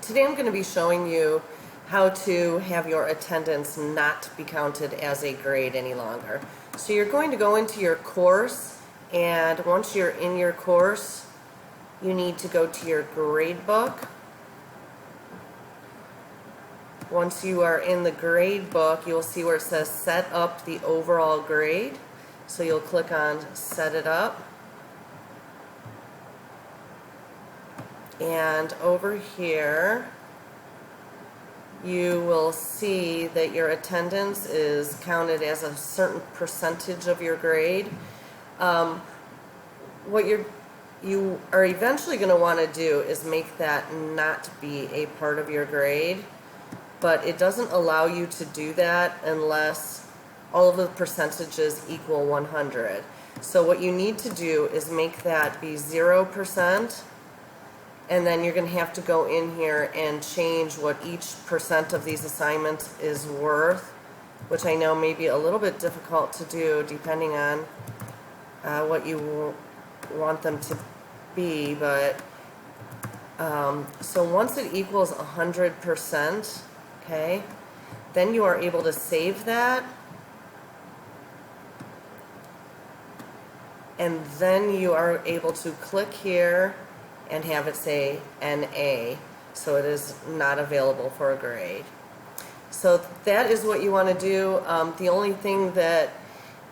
Today I'm going to be showing you how to have your attendance not be counted as a grade any longer. So you're going to go into your course, and once you're in your course, you need to go to your grade book. Once you are in the grade book, you'll see where it says set up the overall grade. So you'll click on set it up. And over here, you will see that your attendance is counted as a certain percentage of your grade. What you are eventually going to want to do is make that not be a part of your grade, but it doesn't allow you to do that unless all of the percentages equal 100. So what you need to do is make that be 0%. And then you're going to have to go in here and change what each percent of these assignments is worth, which I know may be a little bit difficult to do depending on what you want them to be. But so once it equals 100%, okay, then you are able to save that. And then you are able to click here and have it say NA, so it is not available for a grade. So that is what you want to do. The only thing that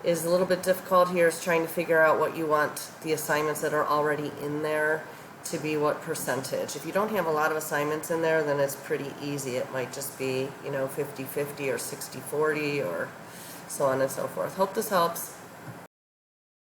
is a little bit difficult here is trying to figure out what you want the assignments that are already in there to be what percentage. If you don't have a lot of assignments in there, then it's pretty easy. It might just be, 50-50 or 60-40 or so on and so forth. Hope this helps.